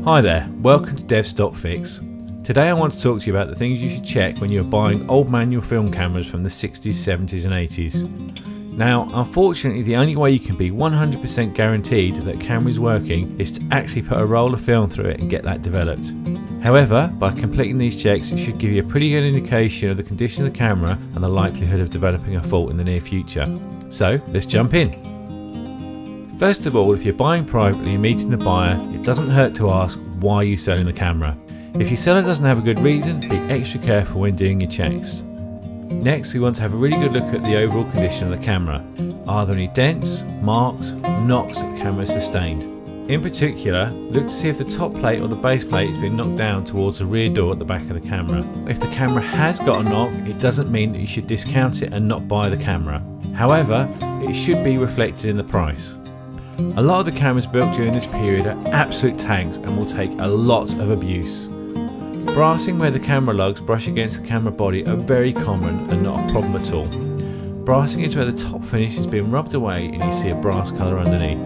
Hi there, welcome to DevStopFix. Today I want to talk to you about the things you should check when you're buying old manual film cameras from the 60s, 70s and 80s. Now, unfortunately, the only way you can be 100% guaranteed that the camera is working is to actually put a roll of film through it and get that developed. However, by completing these checks, it should give you a pretty good indication of the condition of the camera and the likelihood of developing a fault in the near future. So, let's jump in. First of all, if you're buying privately and meeting the buyer, it doesn't hurt to ask why you're selling the camera. If your seller doesn't have a good reason, be extra careful when doing your checks. Next, we want to have a really good look at the overall condition of the camera. Are there any dents, marks, knocks that the camera has sustained? In particular, look to see if the top plate or the base plate has been knocked down towards the rear door at the back of the camera. If the camera has got a knock, it doesn't mean that you should discount it and not buy the camera. However, it should be reflected in the price. A lot of the cameras built during this period are absolute tanks and will take a lot of abuse. Brassing where the camera lugs brush against the camera body are very common and not a problem at all. Brassing is where the top finish has been rubbed away and you see a brass colour underneath.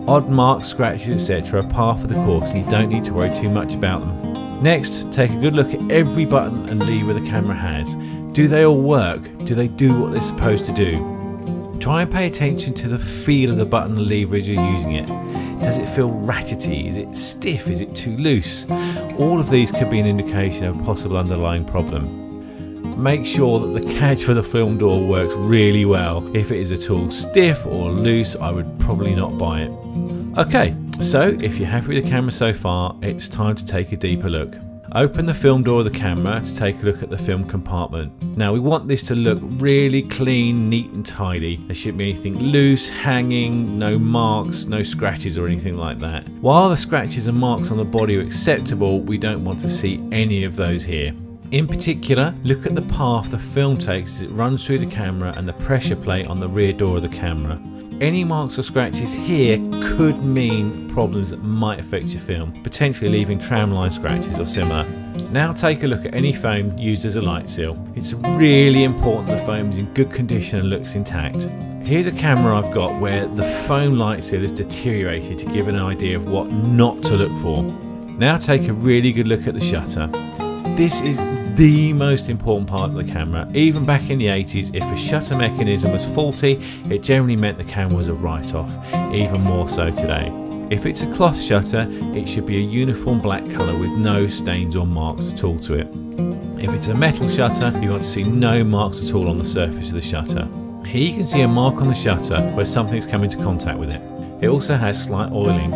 Odd marks, scratches, etc. are par for the course and you don't need to worry too much about them. Next, take a good look at every button and lever the camera has. Do they all work? Do they do what they're supposed to do? Try and pay attention to the feel of the button and lever as you're using it. Does it feel ratchety? Is it stiff? Is it too loose? All of these could be an indication of a possible underlying problem. Make sure that the cadge for the film door works really well. If it is at all stiff or loose, I would probably not buy it. Okay, so if you're happy with the camera so far, it's time to take a deeper look. Open the film door of the camera to take a look at the film compartment. Now we want this to look really clean, neat and tidy. There shouldn't be anything loose, hanging, no marks, no scratches or anything like that. While the scratches and marks on the body are acceptable, we don't want to see any of those here. In particular, look at the path the film takes as it runs through the camera and the pressure plate on the rear door of the camera. Any marks or scratches here could mean problems that might affect your film, potentially leaving tramline scratches or similar. Now take a look at any foam used as a light seal. It's really important the foam is in good condition and looks intact. Here's a camera I've got where the foam light seal is deteriorated to give an idea of what not to look for. Now take a really good look at the shutter. This is the most important part of the camera. Even back in the 80s, if a shutter mechanism was faulty, it generally meant the camera was a write-off, even more so today. If it's a cloth shutter, it should be a uniform black colour with no stains or marks at all to it. If it's a metal shutter, you want to see no marks at all on the surface of the shutter. Here you can see a mark on the shutter where something's come into contact with it. It also has slight oiling.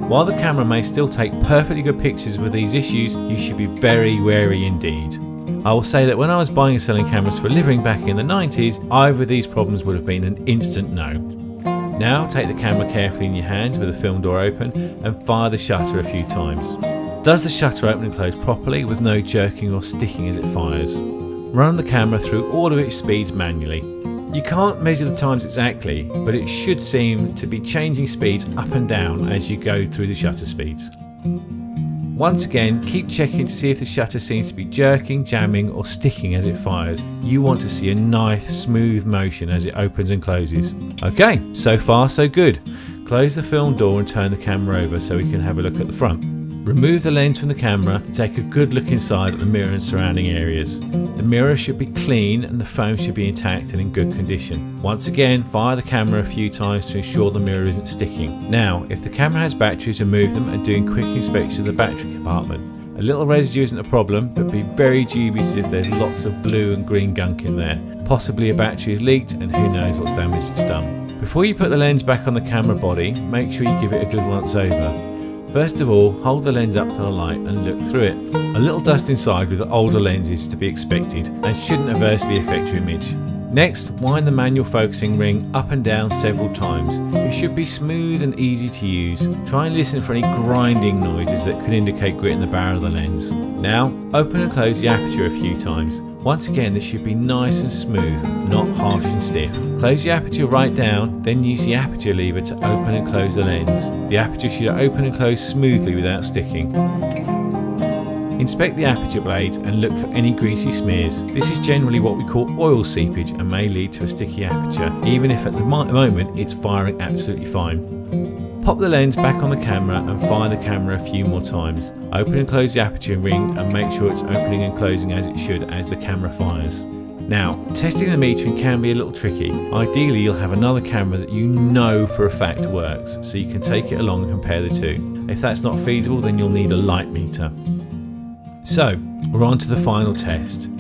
While the camera may still take perfectly good pictures with these issues, you should be very wary indeed. I will say that when I was buying and selling cameras for a living back in the 90s, either of these problems would have been an instant no. Now take the camera carefully in your hands with the film door open and fire the shutter a few times. Does the shutter open and close properly with no jerking or sticking as it fires? Run the camera through all of its speeds manually. You can't measure the times exactly, but it should seem to be changing speeds up and down as you go through the shutter speeds. Once again, keep checking to see if the shutter seems to be jerking, jamming or sticking as it fires. You want to see a nice smooth motion as it opens and closes. Okay, so far so good. Close the film door and turn the camera over so we can have a look at the front. Remove the lens from the camera and take a good look inside at the mirror and surrounding areas. The mirror should be clean and the foam should be intact and in good condition. Once again, fire the camera a few times to ensure the mirror isn't sticking. Now, if the camera has batteries, remove them and do a quick inspection of the battery compartment. A little residue isn't a problem, but be very dubious if there's lots of blue and green gunk in there. Possibly a battery is leaked and who knows what damage it's done. Before you put the lens back on the camera body, make sure you give it a good once over. First of all, hold the lens up to the light and look through it. A little dust inside with the older lenses to be expected and shouldn't adversely affect your image. Next, wind the manual focusing ring up and down several times. It should be smooth and easy to use. Try and listen for any grinding noises that could indicate grit in the barrel of the lens. Now, open and close the aperture a few times. Once again, this should be nice and smooth, not harsh and stiff. Close the aperture right down, then use the aperture lever to open and close the lens. The aperture should open and close smoothly without sticking. Inspect the aperture blades and look for any greasy smears. This is generally what we call oil seepage and may lead to a sticky aperture, even if at the moment it's firing absolutely fine. Pop the lens back on the camera and fire the camera a few more times. Open and close the aperture ring and make sure it's opening and closing as it should as the camera fires. Now, testing the metering can be a little tricky. Ideally, you'll have another camera that you know for a fact works, so you can take it along and compare the two. If that's not feasible, then you'll need a light meter. So, we're on to the final test.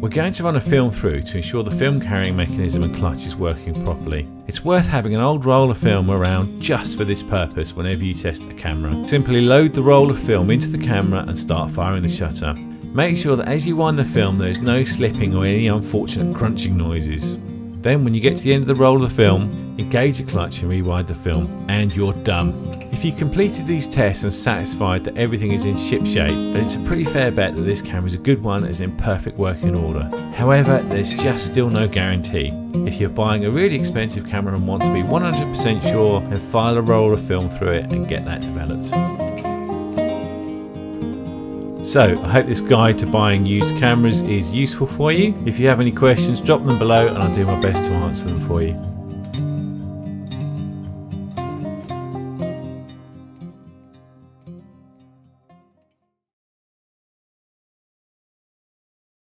We're going to run a film through to ensure the film carrying mechanism and clutch is working properly. It's worth having an old roll of film around just for this purpose whenever you test a camera. Simply load the roll of film into the camera and start firing the shutter. Make sure that as you wind the film there is no slipping or any unfortunate crunching noises. Then when you get to the end of the roll of the film, engage the clutch and rewind the film, and you're done. If you completed these tests and satisfied that everything is in ship shape, then it's a pretty fair bet that this camera is a good one and is in perfect working order. However, there's just still no guarantee. If you're buying a really expensive camera and want to be 100% sure, then file a roll of film through it and get that developed. So, I hope this guide to buying used cameras is useful for you. If you have any questions, drop them below and I'll do my best to answer them for you.